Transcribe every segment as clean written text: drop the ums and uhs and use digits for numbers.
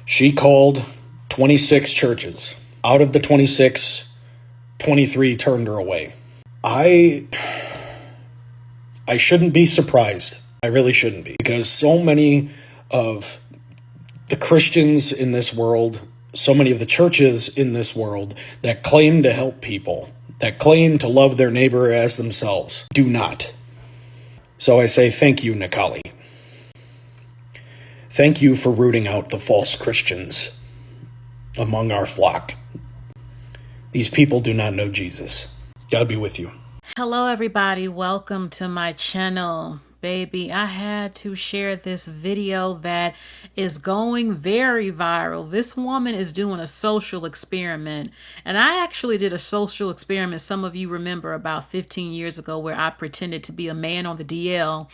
She called 26 churches. Out of the 26, 23 turned her away. I shouldn't be surprised. I really shouldn't be, because so many of the Christians in this world, so many of the churches in this world that claim to help people, that claim to love their neighbor as themselves, do not. So I say thank you, Nikali. Thank you for rooting out the false Christians among our flock. These people do not know Jesus. God be with you. Hello, everybody. Welcome to my channel. Baby, I had to share this video that is going very viral. This woman is doing a social experiment. And I actually did a social experiment, some of you remember, about 15 years ago, where I pretended to be a man on the DL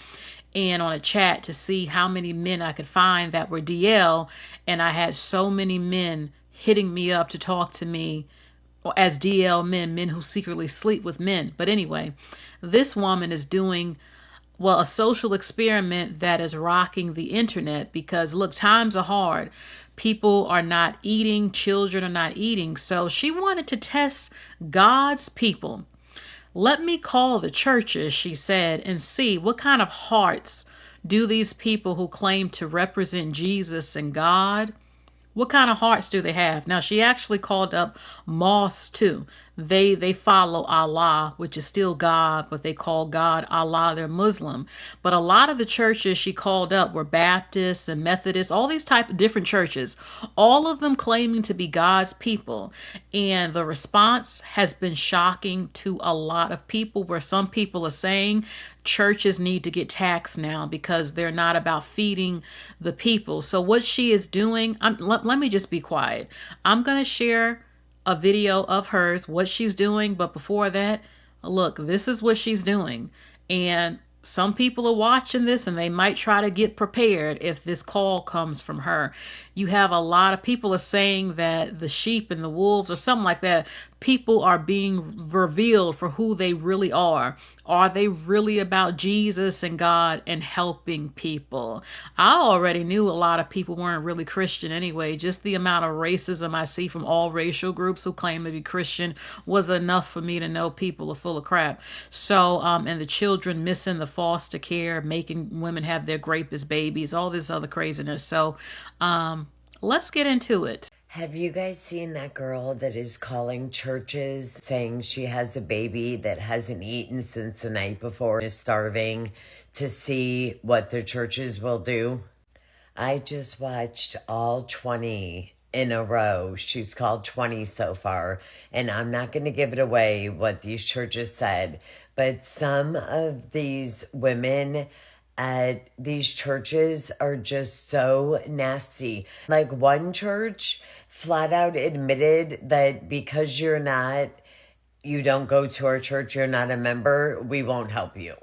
and on a chat to see how many men I could find that were DL. And I had so many men hitting me up to talk to me as DL men who secretly sleep with men. But anyway, this woman is doing, well, a social experiment that is rocking the internet because, look, times are hard. People are not eating. Children are not eating. So she wanted to test God's people. Let me call the churches, she said, and see what kind of hearts do these people who claim to represent Jesus and God, what kind of hearts do they have? Now, she actually called up mosques too. They follow Allah, which is still God, but they call God Allah. They're Muslim. But a lot of the churches she called up were Baptists and Methodists, all these type of different churches, all of them claiming to be God's people. And the response has been shocking to a lot of people, where some people are saying churches need to get taxed now because they're not about feeding the people. So what she is doing, let me just be quiet. I'm going to share a video of hers, what she's doing. But before that, look, this is what she's doing. And some people are watching this and they might try to get prepared if this call comes from her. You have a lot of people are saying that the sheep and the wolves or something like that, people are being revealed for who they really are. Are they really about Jesus and God and helping people? I already knew a lot of people weren't really Christian anyway. Just the amount of racism I see from all racial groups who claim to be Christian was enough for me to know people are full of crap. So, and the children missing the foster care, making women have their rape as babies, all this other craziness. So, let's get into it. Have you guys seen that girl that is calling churches saying she has a baby that hasn't eaten since the night before, is starving, to see what the churches will do? I just watched all 20 in a row. She's called 20 so far, and I'm not going to give it away what these churches said, but some of these women at these churches are just so nasty. Like one church flat out admitted that because you don't go to our church, you're not a member, we won't help you.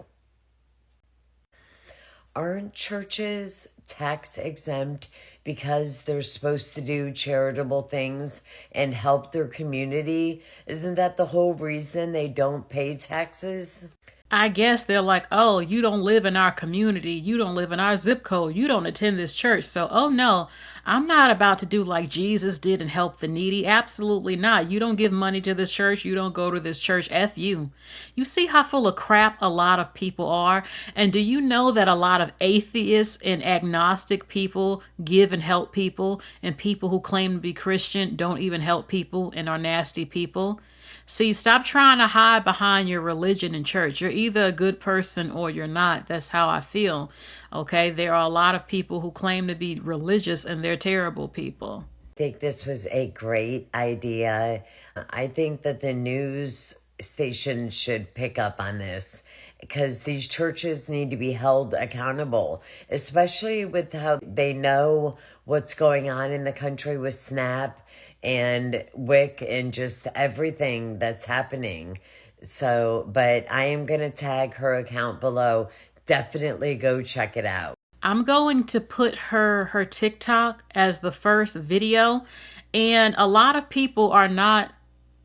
Aren't churches tax exempt because they're supposed to do charitable things and help their community? Isn't that the whole reason they don't pay taxes? I guess they're like, oh, you don't live in our community. You don't live in our zip code. You don't attend this church. So, oh no, I'm not about to do like Jesus did and help the needy. Absolutely not. You don't give money to this church. You don't go to this church. F you. You see how full of crap a lot of people are? And do you know that a lot of atheists and agnostic people give and help people, and people who claim to be Christian don't even help people and are nasty people? See, stop trying to hide behind your religion and church. You're either a good person or you're not. That's how I feel. Okay, there are a lot of people who claim to be religious and they're terrible people. I think this was a great idea. I think that the news stations should pick up on this, because these churches need to be held accountable, especially with how they know what's going on in the country with SNAP and WIC and just everything that's happening. So, but I am going to tag her account below. Definitely go check it out. I'm going to put her TikTok as the first video. And a lot of people are not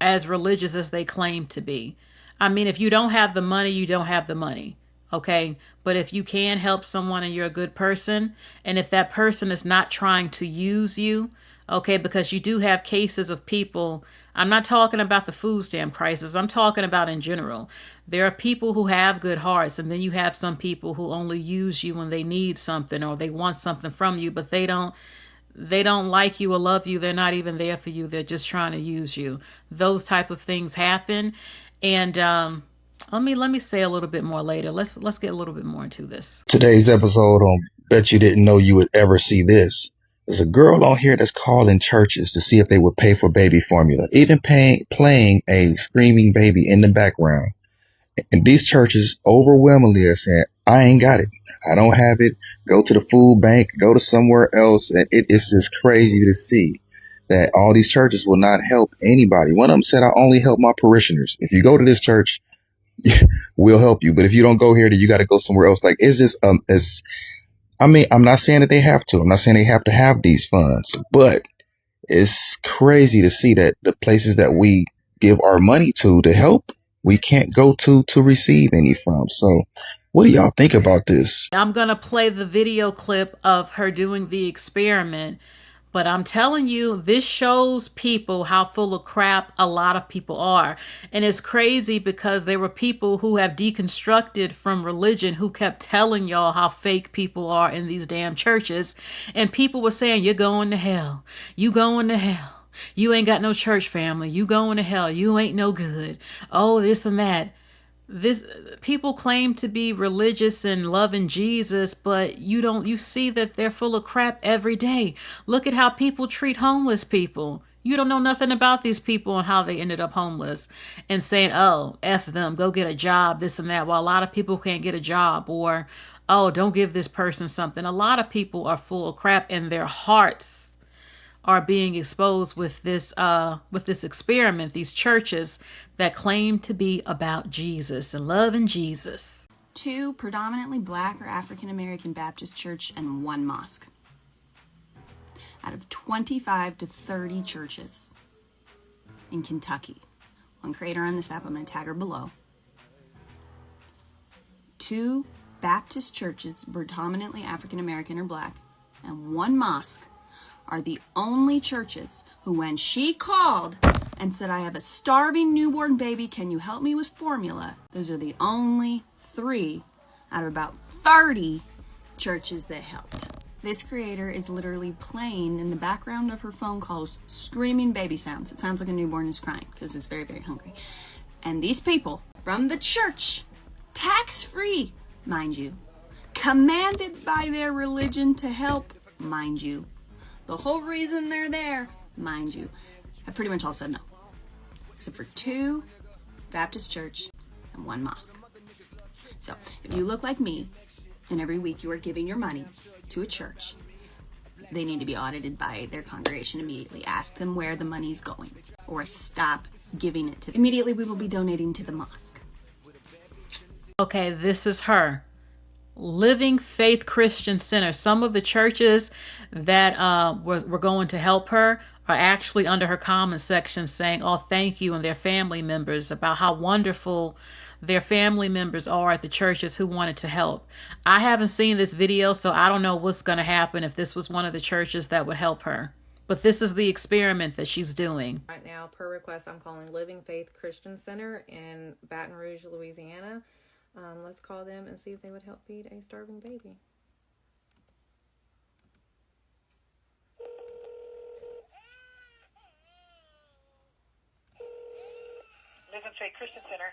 as religious as they claim to be. I mean, if you don't have the money, you don't have the money. Okay. But if you can help someone and you're a good person, and if that person is not trying to use you, okay, because you do have cases of people, I'm not talking about the food stamp crisis, I'm talking about in general. There are people who have good hearts, and then you have some people who only use you when they need something or they want something from you, but they don't like you or love you. They're not even there for you. They're just trying to use you. Those type of things happen. And let me say a little bit more later. Let's get a little bit more into this. Today's episode on Bet You Didn't Know You Would Ever See This. There's a girl on here that's calling churches to see if they would pay for baby formula, even playing a screaming baby in the background. And these churches overwhelmingly are saying, I ain't got it. I don't have it. Go to the food bank, go to somewhere else. And it is just crazy to see that all these churches will not help anybody. One of them said, I only help my parishioners. If you go to this church, we'll help you. But if you don't go here, then you got to go somewhere else. Like, it's just, I'm not saying that they have to. I'm not saying they have to have these funds, but it's crazy to see that the places that we give our money to help, we can't go to receive any from. So what do y'all think about this? I'm going to play the video clip of her doing the experiment. But I'm telling you, this shows people how full of crap a lot of people are. And it's crazy because there were people who have deconstructed from religion who kept telling y'all how fake people are in these damn churches. And people were saying, you're going to hell. You going to hell. You ain't got no church family. You going to hell. You ain't no good. Oh, this and that. This people claim to be religious and loving Jesus, but you see that they're full of crap every day. Look at how people treat homeless people. You don't know nothing about these people and how they ended up homeless, and saying, oh, F them, go get a job, this and that. Well, a lot of people can't get a job, or, oh, don't give this person something. A lot of people are full of crap, and their hearts are being exposed with this experiment, these churches that claim to be about Jesus and loving Jesus. 2 predominantly black or African American Baptist church and 1 mosque out of 25 to 30 churches in Kentucky. One creator on this app, I'm going to tag her below. 2 Baptist churches, predominantly African American or black, and 1 mosque are the only churches who, when she called and said, I have a starving newborn baby, can you help me with formula? Those are the only 3 out of about 30 churches that helped. This creator is literally playing in the background of her phone calls, screaming baby sounds. It sounds like a newborn is crying because it's very, very hungry. And these people from the church, tax-free, mind you, commanded by their religion to help, mind you, the whole reason they're there, mind you, have pretty much all said no. Except for 2 Baptist church and 1 mosque. So if you look like me, and every week you are giving your money to a church, they need to be audited by their congregation immediately. Ask them where the money's going, or stop giving it to them. Immediately we will be donating to the mosque. Okay, this is her. Living Faith Christian Center. Some of the churches that were going to help her are actually under her comment section saying, oh, thank you, and their family members, about how wonderful their family members are at the churches who wanted to help. I haven't seen this video, so I don't know what's going to happen if this was one of the churches that would help her. But this is the experiment that she's doing. Right now, per request, I'm calling Living Faith Christian Center in Baton Rouge, Louisiana. Let's call them and see if they would help feed a starving baby. Living Faith Christian Center.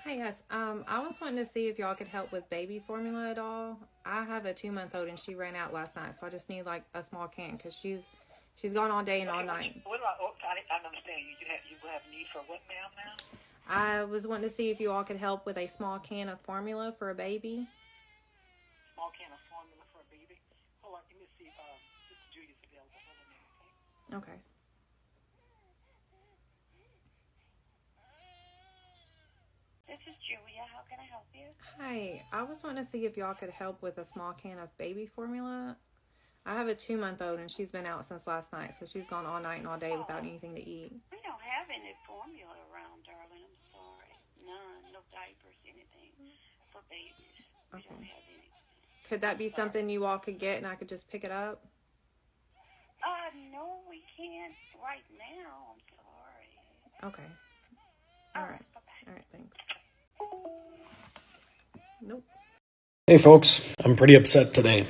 Hey, yes. I was wanting to see if y'all could help with baby formula at all. I have a 2-month-old and she ran out last night, so I just need like a small can because she's gone all day and all night. What do I don't understand. You have need for what, ma'am, now? I was wanting to see if you all could help with a small can of formula for a baby. Small can of formula for a baby? Hold on, let me see if Sister Julia's available. Hold on a minute, okay? Okay. This is Julia. How can I help you? Hi. I was wanting to see if y'all could help with a small can of baby formula. I have a 2-month-old and she's been out since last night, so she's gone all night and all day without anything to eat. We don't have any formula around, darling. I'm sorry. None. No diapers, anything for babies. We don't Okay. have any. Could that be something you all could get and I could just pick it up? No, we can't right now. I'm sorry. Okay. All right. Bye-bye. All right, thanks. Nope. Hey folks, I'm pretty upset today.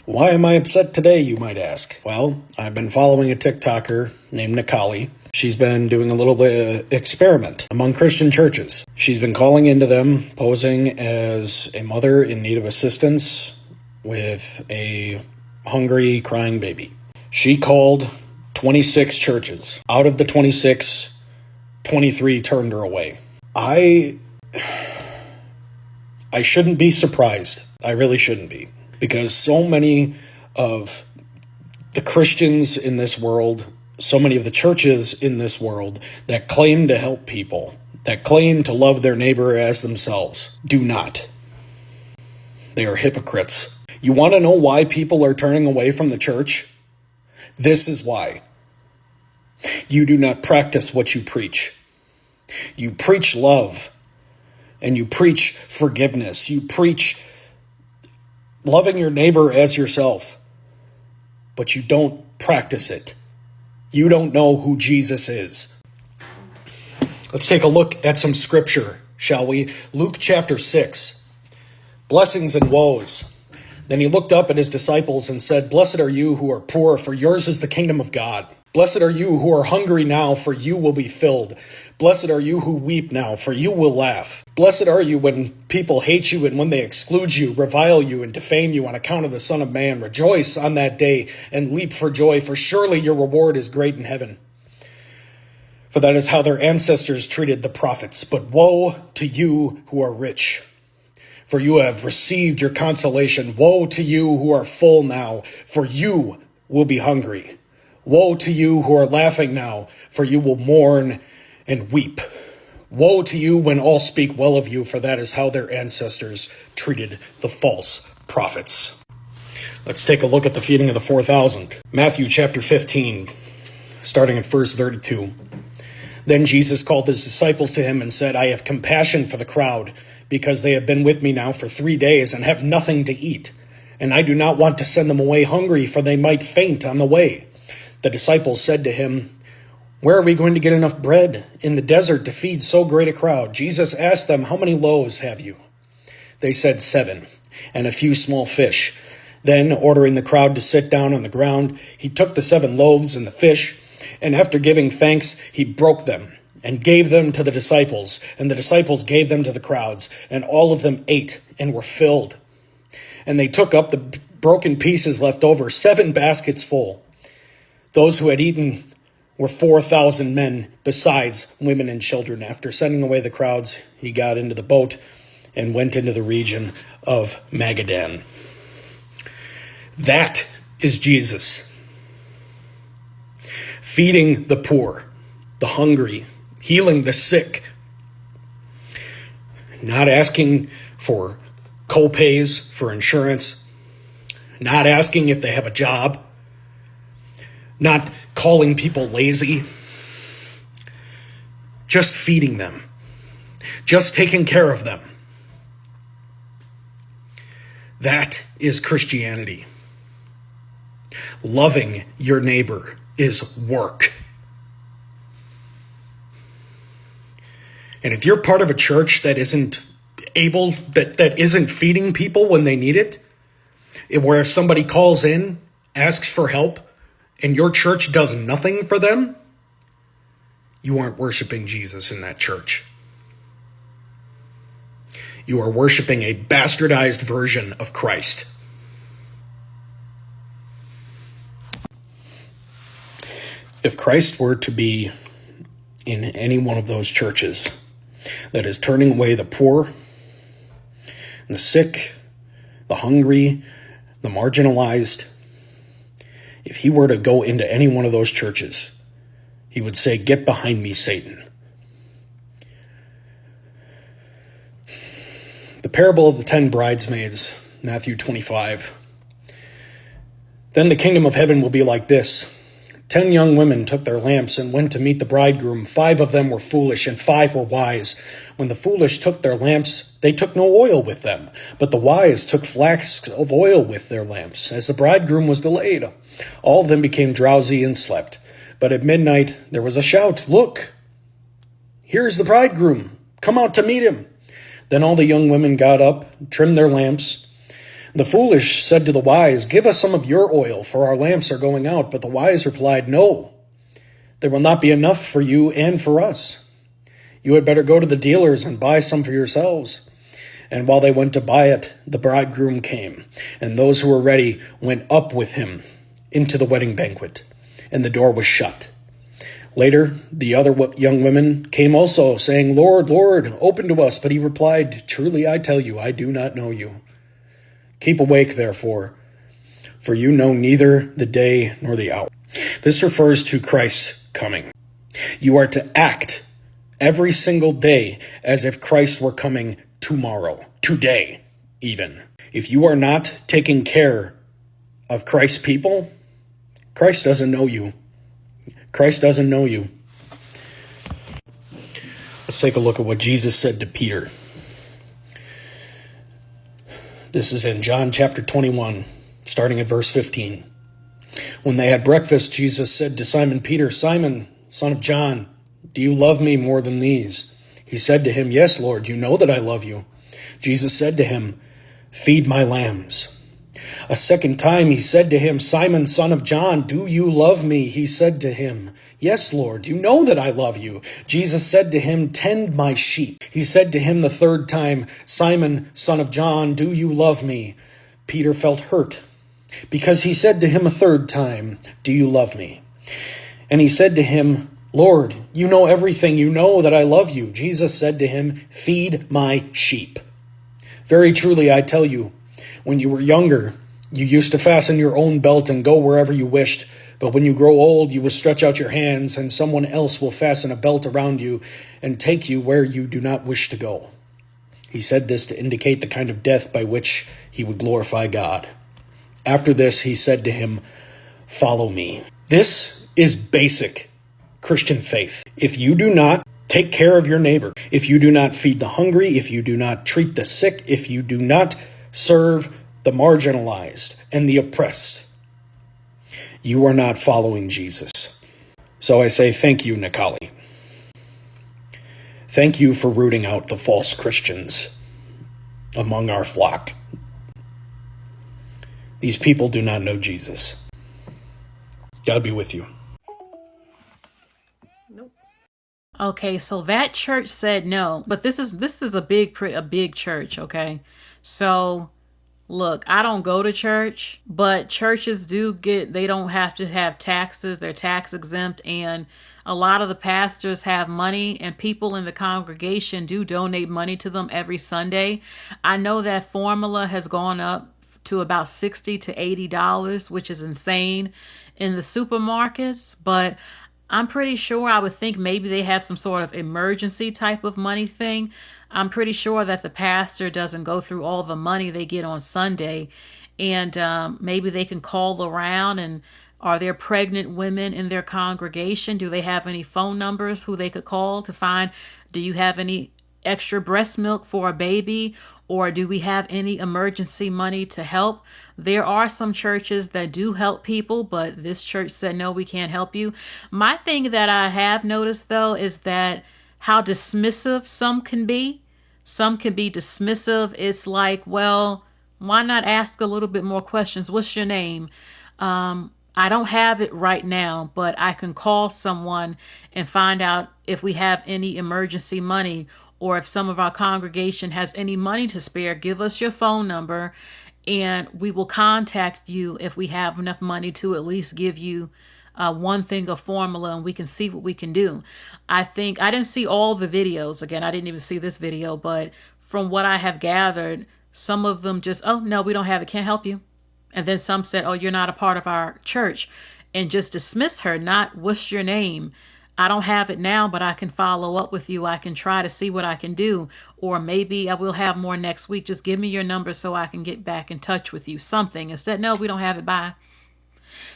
Why am I upset today, you might ask? Well, I've been following a TikToker named Nikali. She's been doing a little experiment among Christian churches. She's been calling into them, posing as a mother in need of assistance with a hungry, crying baby. She called 26 churches. Out of the 26, 23 turned her away. I shouldn't be surprised. I really shouldn't be. Because so many of the Christians in this world, so many of the churches in this world that claim to help people, that claim to love their neighbor as themselves, do not. They are hypocrites. You want to know why people are turning away from the church? This is why. You do not practice what you preach. You preach love, and you preach forgiveness. You preach loving your neighbor as yourself, but you don't practice it. You don't know who Jesus is. Let's take a look at some scripture, shall we? Luke chapter 6, blessings and woes. Then he looked up at his disciples and said, "Blessed are you who are poor, for yours is the kingdom of God. Blessed are you who are hungry now, for you will be filled. Blessed are you who weep now, for you will laugh. Blessed are you when people hate you and when they exclude you, revile you, and defame you on account of the Son of Man. Rejoice on that day and leap for joy, for surely your reward is great in heaven. For that is how their ancestors treated the prophets. But woe to you who are rich, for you have received your consolation. Woe to you who are full now, for you will be hungry. Woe to you who are laughing now, for you will mourn and weep. Woe to you when all speak well of you, for that is how their ancestors treated the false prophets." Let's take a look at the feeding of the 4,000. Matthew chapter 15, starting at verse 32. Then Jesus called his disciples to him and said, "I have compassion for the crowd, because they have been with me now for 3 days and have nothing to eat. And I do not want to send them away hungry, for they might faint on the way." The disciples said to him, "Where are we going to get enough bread in the desert to feed so great a crowd?" Jesus asked them, "How many loaves have you?" They said, 7, and a few small fish. Then, ordering the crowd to sit down on the ground, he took the 7 loaves and the fish, and after giving thanks, he broke them and gave them to the disciples, and the disciples gave them to the crowds, and all of them ate and were filled. And they took up the broken pieces left over, 7 baskets full. Those who had eaten were 4,000 men, besides women and children. After sending away the crowds, he got into the boat and went into the region of Magadan. That is Jesus. Feeding the poor, the hungry, healing the sick. Not asking for co-pays for insurance. Not asking if they have a job. Not calling people lazy. Just feeding them. Just taking care of them. That is Christianity. Loving your neighbor is work. And if you're part of a church that isn't feeding people when they need it, where if somebody calls in, asks for help, and your church does nothing for them, you aren't worshiping Jesus in that church. You are worshiping a bastardized version of Christ. If Christ were to be in any one of those churches that is turning away the poor, the sick, the hungry, the marginalized, if he were to go into any one of those churches, he would say, "Get behind me, Satan." The parable of the 10 bridesmaids, Matthew 25. Then the kingdom of heaven will be like this. 10 young women took their lamps and went to meet the bridegroom. 5 of them were foolish and 5 were wise. When the foolish took their lamps, they took no oil with them, but the wise took flasks of oil with their lamps. As the bridegroom was delayed, all of them became drowsy and slept. But at midnight there was a shout, "Look, here is the bridegroom. Come out to meet him." Then all the young women got up, trimmed their lamps. The foolish said to the wise, "Give us some of your oil, for our lamps are going out." But the wise replied, "No, there will not be enough for you and for us. You had better go to the dealers and buy some for yourselves." And while they went to buy it, the bridegroom came, and those who were ready went up with him into the wedding banquet, and the door was shut. Later, the other young women came also, saying, "Lord, Lord, open to us." But he replied, "Truly I tell you, I do not know you. Keep awake, therefore, for you know neither the day nor the hour." This refers to Christ's coming. You are to act every single day as if Christ were coming tomorrow, today even. If you are not taking care of Christ's people, Christ doesn't know you. Christ doesn't know you. Let's take a look at what Jesus said to Peter. This is in John chapter 21, starting at verse 15. When they had breakfast, Jesus said to Simon Peter, "Simon, son of John, do you love me more than these?" He said to him, "Yes, Lord, you know that I love you." Jesus said to him, "Feed my lambs." A second time he said to him, "Simon, son of John, do you love me?" He said to him, "Yes, Lord, you know that I love you." Jesus said to him, "Tend my sheep." He said to him the third time, "Simon, son of John, do you love me?" Peter felt hurt because he said to him a third time, "Do you love me?" And he said to him, "Lord, you know everything. You know that I love you." Jesus said to him, "Feed my sheep. Very truly, I tell you, when you were younger, you used to fasten your own belt and go wherever you wished. But when you grow old, you will stretch out your hands, and someone else will fasten a belt around you and take you where you do not wish to go." He said this to indicate the kind of death by which he would glorify God. After this, he said to him, "Follow me." This is basic Christian faith. If you do not take care of your neighbor, if you do not feed the hungry, if you do not treat the sick, if you do not serve the marginalized and the oppressed, you are not following Jesus. So I say thank you, Nikali. Thank you for rooting out the false Christians among our flock. These people do not know Jesus. God be with you. Okay, so that church said no, but this is a big church, okay? So look, I don't go to church, but churches they don't have to have taxes. They're tax exempt, and a lot of the pastors have money, and people in the congregation do donate money to them every Sunday. I know that formula has gone up to about $60 to $80, which is insane in the supermarkets, but I'm pretty sure, I would think maybe they have some sort of emergency type of money thing. I'm pretty sure that the pastor doesn't go through all the money they get on Sunday. And maybe they can call around, and are there pregnant women in their congregation? Do they have any phone numbers who they could call to find, do you have any extra breast milk for a baby? Or do we have any emergency money to help? There are some churches that do help people, but this church said, no, we can't help you. My thing that I have noticed, though, is that how dismissive some can be. Some can be dismissive. It's like, well, why not ask a little bit more questions? What's your name? I don't have it right now, but I can call someone and find out if we have any emergency money, or if some of our congregation has any money to spare. Give us your phone number and we will contact you if we have enough money to at least give you one thing of formula, and we can see what we can do. I didn't see all the videos. Again, I didn't even see this video, but from what I have gathered, some of them just, "Oh, no, we don't have it. Can't help you." And then some said, "Oh, you're not a part of our church," and just dismiss her, not, "What's your name? I don't have it now, but I can follow up with you. I can try to see what I can do. Or maybe I will have more next week. Just give me your number so I can get back in touch with you." Something. Instead, "No, we don't have it. Bye."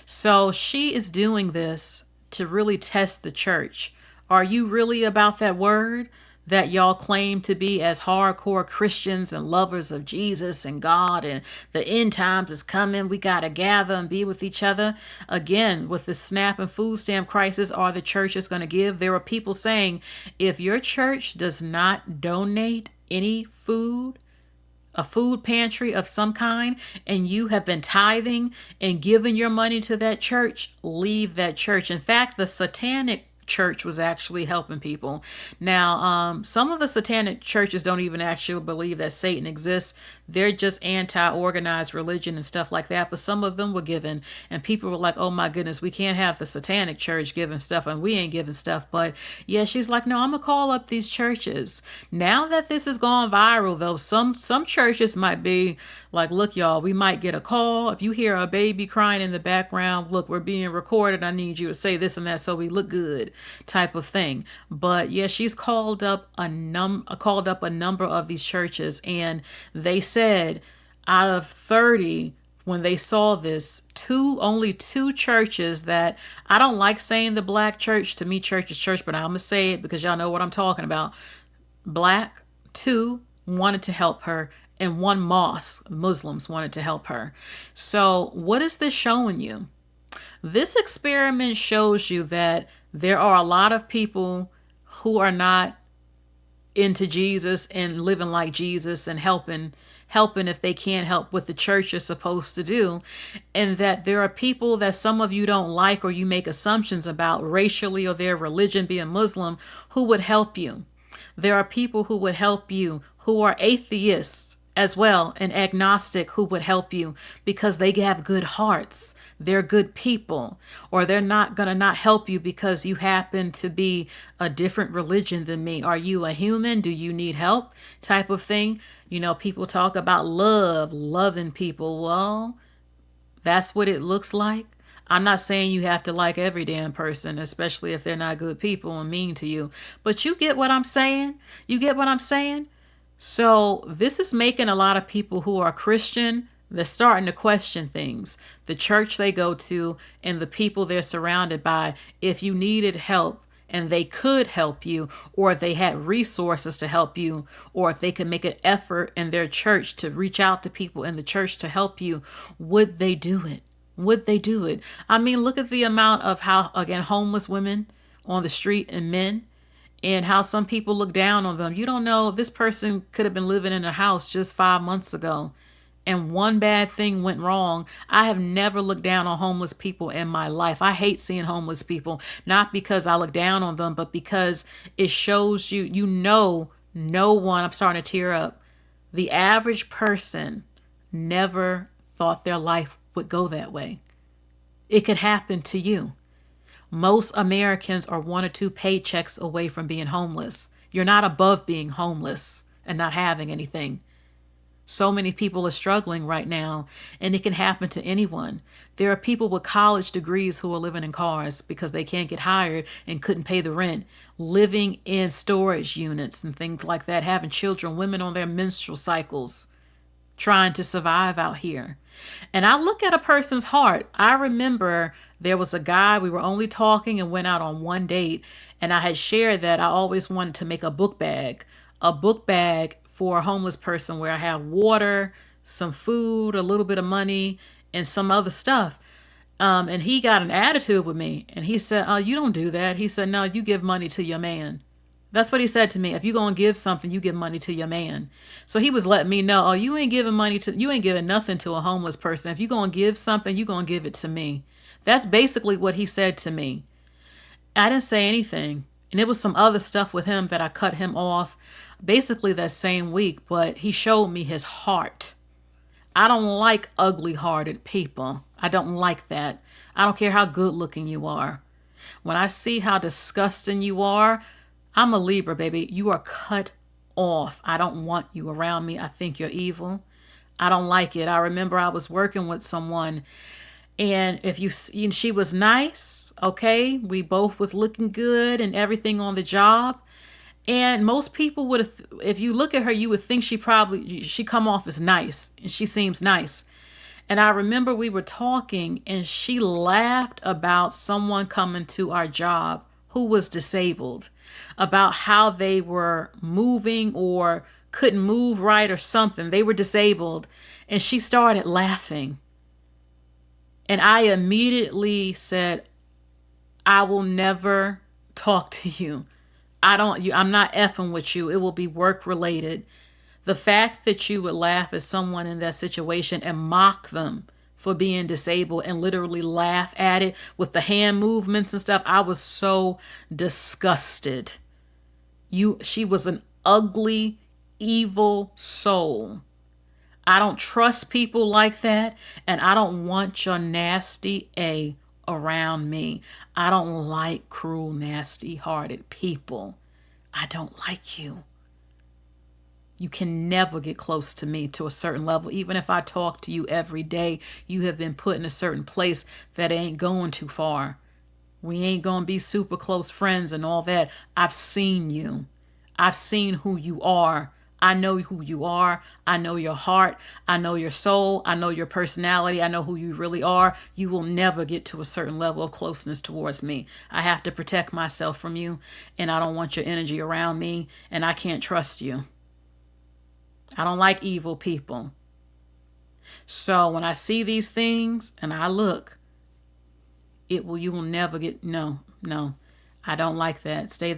So she is doing this to really test the church. Are you really about that word? that y'all claim to be as hardcore Christians and lovers of Jesus and God, and the end times is coming, we got to gather and be with each other. Again, with the SNAP and food stamp crisis, are the churches going to give? There are people saying, if your church does not donate any food, a food pantry of some kind, and you have been tithing and giving your money to that church, leave that church. In fact, the satanic church was actually helping people. Now, some of the satanic churches don't even actually believe that Satan exists. They're just anti-organized religion and stuff like that. But some of them were given, and people were like, oh my goodness, we can't have the satanic church giving stuff and we ain't giving stuff. But yeah, she's like, no, I'm gonna call up these churches. Now that this has gone viral though, some churches might be like, look, y'all, we might get a call. If you hear a baby crying in the background, look, we're being recorded. I need you to say this and that so we look good, type of thing. But yeah, she's called up a number of these churches, and they said out of 30, when they saw this, only two churches that, I don't like saying the black church, to me church is church, but I'm gonna say it because y'all know what I'm talking about. Black, 2 wanted to help her, and 1 mosque, Muslims, wanted to help her. So what is this showing you? This experiment shows you that there are a lot of people who are not into Jesus and living like Jesus and helping if they can't help what the church is supposed to do. And that there are people that some of you don't like or you make assumptions about racially or their religion being Muslim who would help you. There are people who would help you who are atheists as well and agnostic who would help you because they have good hearts. They're good people. Or they're not going to not help you because you happen to be a different religion than me. Are you a human? Do you need help? Type of thing. You know, people talk about loving people. Well, that's what it looks like. I'm not saying you have to like every damn person, especially if they're not good people and mean to you. But you get what I'm saying? You get what I'm saying? So this is making a lot of people who are Christian, they're starting to question things. The church they go to and the people they're surrounded by. If you needed help and they could help you, or if they had resources to help you, or if they could make an effort in their church to reach out to people in the church to help you, would they do it? Would they do it? I mean, look at the amount of how, again, homeless women on the street and men, and how some people look down on them. You don't know, this person could have been living in a house just 5 months ago and one bad thing went wrong. I have never looked down on homeless people in my life. I hate seeing homeless people, not because I look down on them, but because it shows you, no one, I'm starting to tear up. The average person never thought their life would go that way. It could happen to you. Most Americans are 1 or 2 paychecks away from being homeless. You're not above being homeless and not having anything. So many people are struggling right now, and it can happen to anyone. There are people with college degrees who are living in cars because they can't get hired and couldn't pay the rent, living in storage units and things like that, having children, women on their menstrual cycles, trying to survive out here. And I look at a person's heart. I remember there was a guy, we were only talking and went out on 1 date, and I had shared that I always wanted to make a book bag for a homeless person where I have water, some food, a little bit of money, and some other stuff. And he got an attitude with me, and he said, "Oh, you don't do that." He said, "No, you give money to your man." That's what he said to me. If you're going to give something, you give money to your man. So he was letting me know, oh, you ain't giving nothing to a homeless person. If you're going to give something, you're going to give it to me. That's basically what he said to me. I didn't say anything. And it was some other stuff with him that I cut him off basically that same week, but he showed me his heart. I don't like ugly-hearted people. I don't like that. I don't care how good looking you are. When I see how disgusting you are, I'm a Libra, baby. You are cut off. I don't want you around me. I think you're evil. I don't like it. I remember I was working with someone, and she was nice, okay? We both was looking good and everything on the job. And most people would, if you look at her, you would think she come off as nice, and she seems nice. And I remember we were talking, and she laughed about someone coming to our job who was disabled. about how they were moving or couldn't move right or something. They were disabled. And she started laughing. And I immediately said, I will never talk to you. I'm not effing with you. It will be work related. The fact that you would laugh at someone in that situation and mock them for being disabled and literally laugh at it with the hand movements and stuff, I was so disgusted. She was an ugly, evil soul. I don't trust people like that, and I don't want your nasty A around me. I don't like cruel, nasty-hearted people. I don't like you. You can never get close to me to a certain level. Even if I talk to you every day, you have been put in a certain place that ain't going too far. We ain't going to be super close friends and all that. I've seen you. I've seen who you are. I know who you are. I know your heart. I know your soul. I know your personality. I know who you really are. You will never get to a certain level of closeness towards me. I have to protect myself from you, and I don't want your energy around me, and I can't trust you. I don't like evil people. So when I see these things and I look, you will never get, no. I don't like that. Stay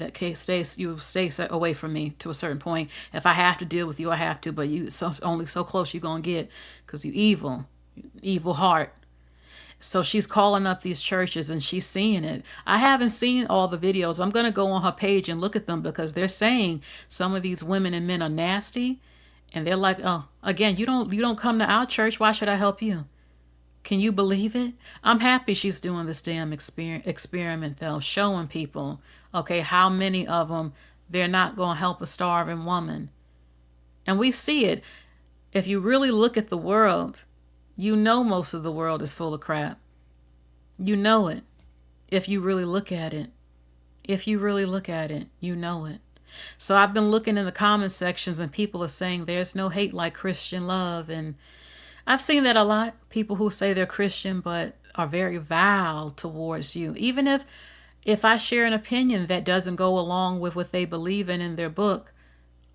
away from me to a certain point. If I have to deal with you, I have to, but only so close you're going to get, because you evil heart. So she's calling up these churches and she's seeing it. I haven't seen all the videos. I'm going to go on her page and look at them, because they're saying some of these women and men are nasty, and they're like, oh, again, you don't come to our church. Why should I help you? Can you believe it? I'm happy she's doing this damn experiment, though, showing people, okay, how many of them, they're not going to help a starving woman. And we see it. If you really look at the world, you know most of the world is full of crap. You know it. If you really look at it. If you really look at it, you know it. So I've been looking in the comment sections, and people are saying there's no hate like Christian love, and I've seen that a lot. People who say they're Christian but are very vile towards you. Even if I share an opinion that doesn't go along with what they believe in their book,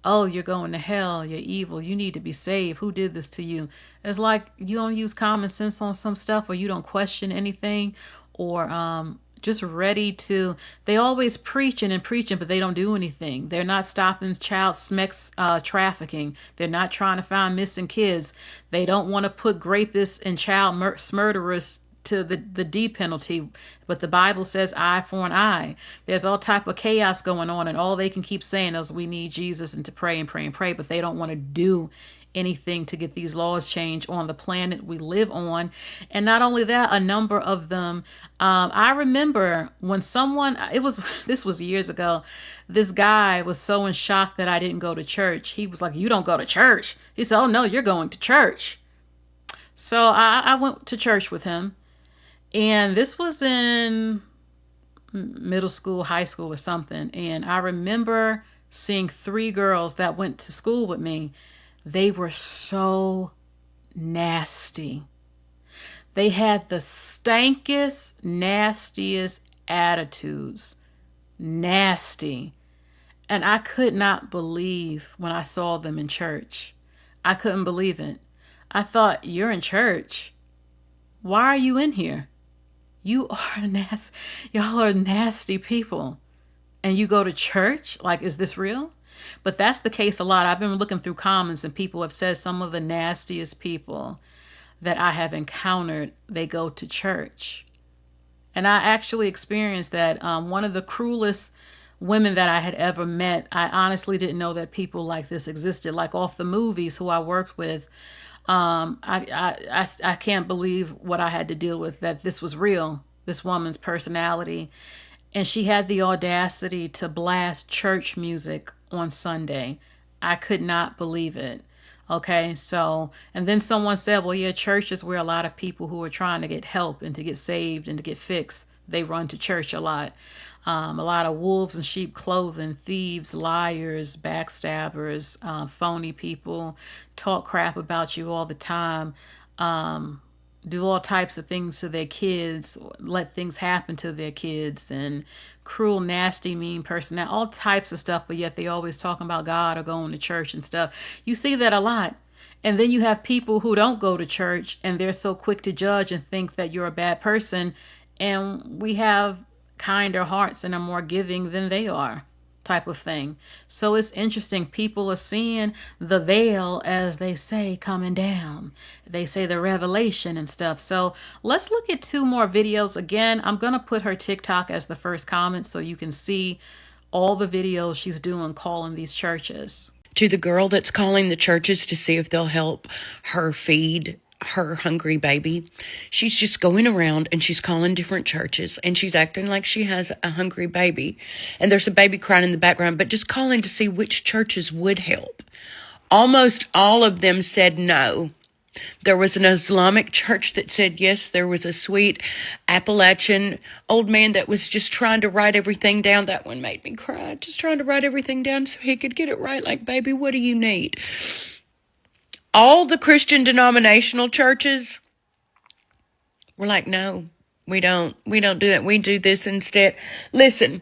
oh, you're going to hell, you're evil, you need to be saved, who did this to you? It's like you don't use common sense on some stuff, or you don't question anything, or just ready to, they always preaching, but they don't do anything. They're not stopping child sex trafficking. They're not trying to find missing kids. They don't want to put rapists and child murderers to the death penalty, but the Bible says eye for an eye. There's all type of chaos going on, and all they can keep saying is we need Jesus and to pray and pray and pray, but they don't want to do anything to get these laws changed on the planet we live on. And not only that, a number of them, I remember when this was years ago, this guy was so in shock that I didn't go to church. He was like, you don't go to church? He said, oh no, you're going to church. So I went to church with him, and this was in middle school, high school or something. And I remember seeing 3 girls that went to school with me. They were so nasty. They had the stankiest, nastiest attitudes. Nasty. And I could not believe when I saw them in church. I couldn't believe it. I thought, you're in church. Why are you in here? Y'all are nasty people. And you go to church? Like, is this real? But that's the case a lot. I've been looking through comments, and people have said some of the nastiest people that I have encountered, they go to church. And I actually experienced that. One of the cruelest women that I had ever met, I honestly didn't know that people like this existed. Like off the movies who I worked with, I can't believe what I had to deal with, that this was real, this woman's personality. And she had the audacity to blast church music on Sunday. I could not believe it. Okay, so, and then someone said, well, yeah, church is where a lot of people who are trying to get help and to get saved and to get fixed, they run to church a lot. A lot of wolves in sheep clothing, thieves, liars, backstabbers, phony people, talk crap about you all the time. do all types of things to their kids, let things happen to their kids, and cruel, nasty, mean person, all types of stuff, but yet they always talking about God or going to church and stuff. You see that a lot. And then you have people who don't go to church and they're so quick to judge and think that you're a bad person. And we have kinder hearts and are more giving than they are, type of thing. So it's interesting. People are seeing the veil, as they say, coming down. They say the revelation and stuff. So let's look at 2 more videos. Again, I'm going to put her TikTok as the first comment so you can see all the videos she's doing calling these churches. To the girl that's calling the churches to see if they'll help her feed her hungry baby, she's just going around and she's calling different churches and she's acting like she has a hungry baby and there's a baby crying in the background, but just calling to see which churches would help. Almost all of them said no. There was an Islamic church that said yes. There was a sweet Appalachian old man that was just trying to write everything down. That one made me cry. Just trying to write everything down so he could get it right. Like, baby, what do you need? All the Christian denominational churches were like, no, we don't do that. We do this instead. Listen,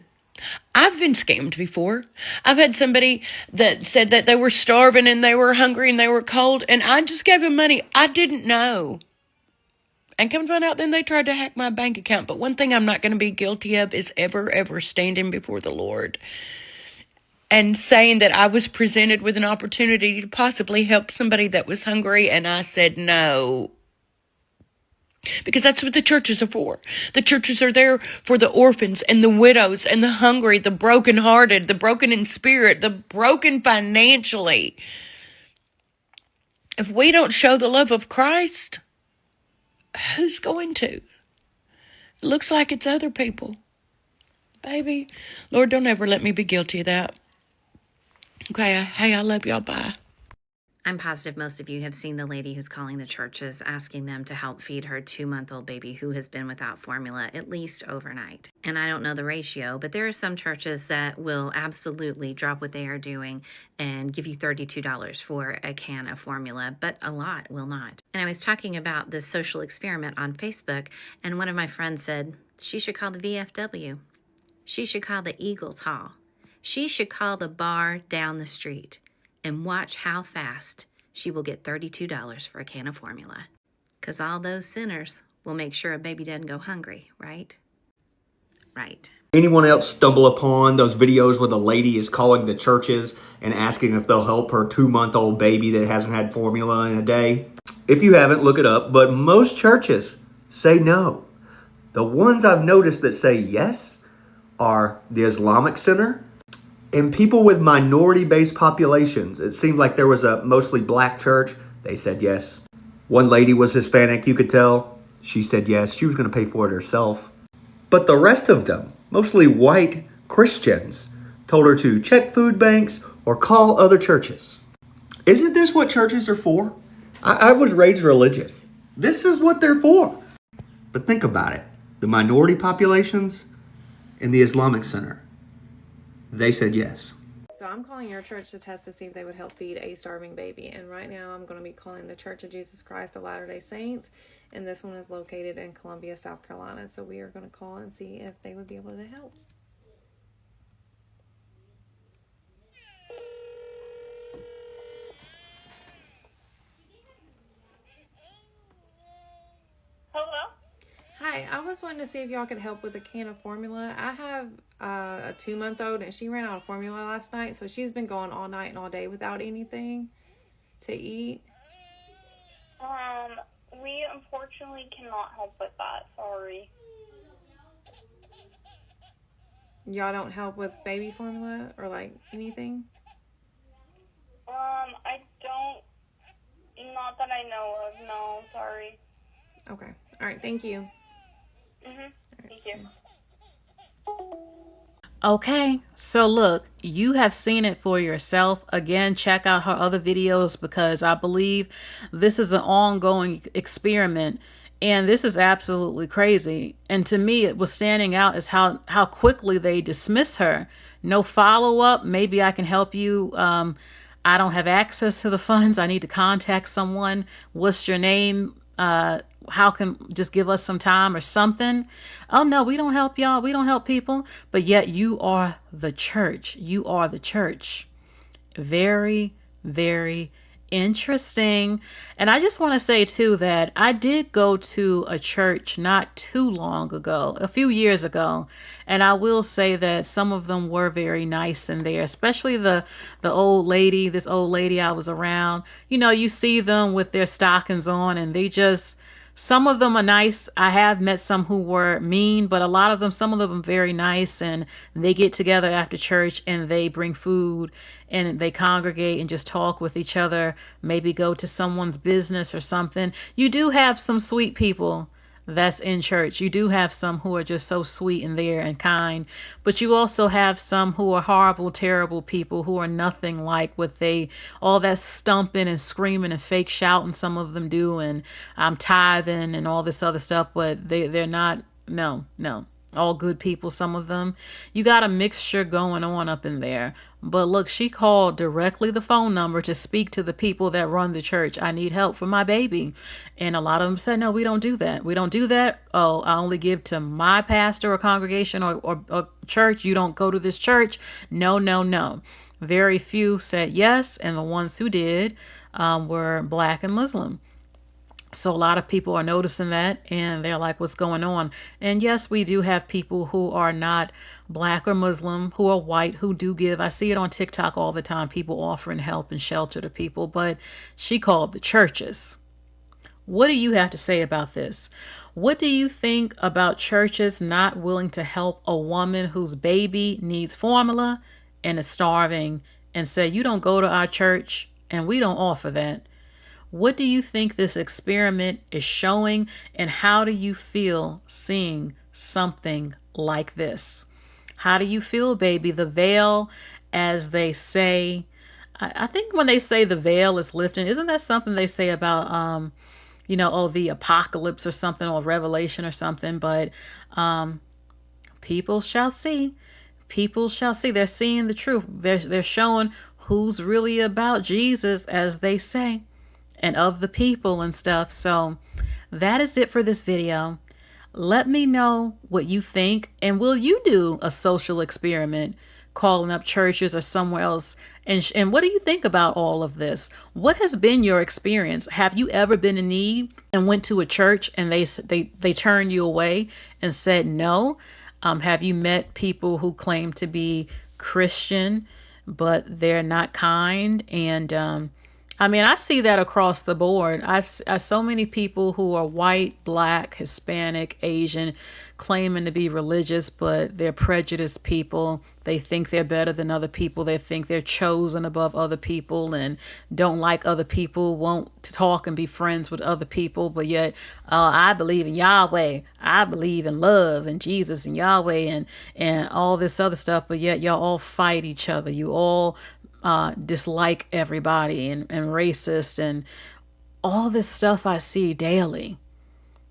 I've been scammed before. I've had somebody that said that they were starving and they were hungry and they were cold, and I just gave them money. I didn't know. And come to find out, then they tried to hack my bank account. But one thing I'm not going to be guilty of is ever standing before the Lord and saying that I was presented with an opportunity to possibly help somebody that was hungry, and I said no. Because that's what the churches are for. The churches are there for the orphans and the widows and the hungry, the brokenhearted, the broken in spirit, the broken financially. If we don't show the love of Christ, who's going to? It looks like it's other people. Baby, Lord, don't ever let me be guilty of that. Okay, hey, I love y'all. Bye. I'm positive most of you have seen the lady who's calling the churches, asking them to help feed her 2-month-old baby who has been without formula at least overnight. And I don't know the ratio, but there are some churches that will absolutely drop what they are doing and give you $32 for a can of formula, but a lot will not. And I was talking about this social experiment on Facebook, and one of my friends said, she should call the VFW. She should call the Eagles Hall. She should call the bar down the street. And watch how fast she will get $32 for a can of formula. Because all those sinners will make sure a baby doesn't go hungry, right? Right. Anyone else stumble upon those videos where the lady is calling the churches and asking if they'll help her 2-month-old baby that hasn't had formula in a day? If you haven't, look it up. But most churches say no. The ones I've noticed that say yes are the Islamic Center, and people with minority-based populations. It seemed like there was a mostly black church. They said yes. One lady was Hispanic, you could tell. She said yes. She was going to pay for it herself. But the rest of them, mostly white Christians, told her to check food banks or call other churches. Isn't this what churches are for? I was raised religious. This is what they're for. But think about it. The minority populations and the Islamic Center. They said yes. So I'm calling your church to test to see if they would help feed a starving baby. And right now I'm going to be calling the Church of Jesus Christ of Latter-day Saints. And this one is located in Columbia, South Carolina. So we are going to call and see if they would be able to help. Hello? Hi, I was wanting to see if y'all could help with a can of formula. I have a 2-month-old and she ran out of formula last night, so she's been going all night and all day without anything to eat. We unfortunately cannot help with that. Sorry. Y'all don't help with baby formula or like anything? I don't, not that I know of, no, sorry. Okay. All right, thank you. Thank you. Okay, so look, you have seen it for yourself. Again, check out her other videos because I believe this is an ongoing experiment and this is absolutely crazy. And to me, it was standing out as how quickly they dismiss her. No follow-up. Maybe I can help you. I don't have access to the funds. I need to contact someone. What's your name? how can just give us some time or something? Oh no, we don't help y'all. We don't help people. But yet you are the church. You are the church. Very, very interesting. And I just want to say too that I did go to a church not too long ago, a few years ago, and I will say that some of them were very nice in there, especially the old lady, this old lady I was around. You know, you see them with their stockings on and they just, some of them are nice. I have met some who were mean, but a lot of them, some of them are very nice, and they get together after church and they bring food and they congregate and just talk with each other, maybe go to someone's business or something. You do have some sweet people that's in church. You do have some who are just so sweet and there and kind, but you also have some who are horrible, terrible people who are nothing like what they, all that stumping and screaming and fake shouting some of them do, and I'm tithing and all this other stuff, but they're not, no, all good people, some of them. You got a mixture going on up in there. But look, she called directly the phone number to speak to the people that run the church. I need help for my baby. And a lot of them said, no, we don't do that. We don't do that. Oh, I only give to my pastor or congregation or church. You don't go to this church. No. Very few said yes. And the ones who did were Black and Muslim. So a lot of people are noticing that and they're like, what's going on? And yes, we do have people who are not Black or Muslim, who are white, who do give. I see it on TikTok all the time, people offering help and shelter to people, but she called the churches. What do you have to say about this? What do you think about churches not willing to help a woman whose baby needs formula and is starving and say, you don't go to our church and we don't offer that? What do you think this experiment is showing, and how do you feel seeing something like this? How do you feel, baby? The veil, as they say, I think when they say the veil is lifting, isn't that something they say about, the apocalypse or something, or Revelation or something? But people shall see. People shall see. They're seeing the truth. They're showing who's really about Jesus, as they say, and of the people and stuff. So that is it for this video. Let me know what you think, and will you do a social experiment calling up churches or somewhere else? And what do you think about all of this? What has been your experience? Have you ever been in need and went to a church and they turned you away and said no? Have you met people who claim to be Christian but they're not kind? And I see that across the board. I've so many people who are white, Black, Hispanic, Asian, claiming to be religious, but they're prejudiced people. They think they're better than other people. They think they're chosen above other people and don't like other people, won't talk and be friends with other people. But yet, I believe in Yahweh. I believe in love and Jesus and Yahweh and all this other stuff. But yet y'all all fight each other. You all dislike everybody and racist and all this stuff I see daily.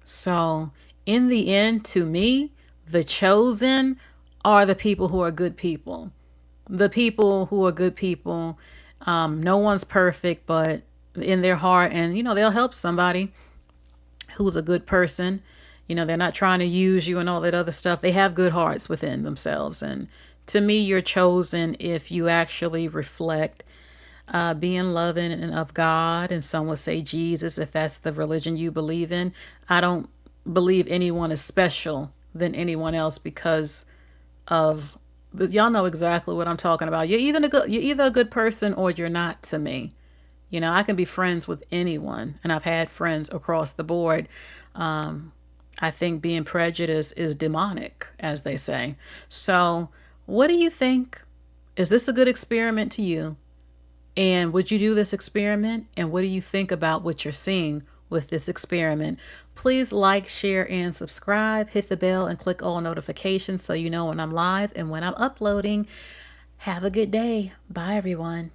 So in the end, to me, the chosen are the people who are good people. The people who are good people. No one's perfect, but in their heart, and they'll help somebody who's a good person. They're not trying to use you and all that other stuff. They have good hearts within themselves. And to me, you're chosen if you actually reflect being loving and of God, and some would say Jesus, if that's the religion you believe in. I don't believe anyone is special than anyone else because of, y'all know exactly what I'm talking about. You're either a good person or you're not, to me. I can be friends with anyone, and I've had friends across the board. I think being prejudiced is demonic, as they say. So what do you think? Is this a good experiment to you? And would you do this experiment? And what do you think about what you're seeing with this experiment? Please like, share, and subscribe. Hit the bell and click all notifications so you know when I'm live and when I'm uploading. Have a good day. Bye, everyone.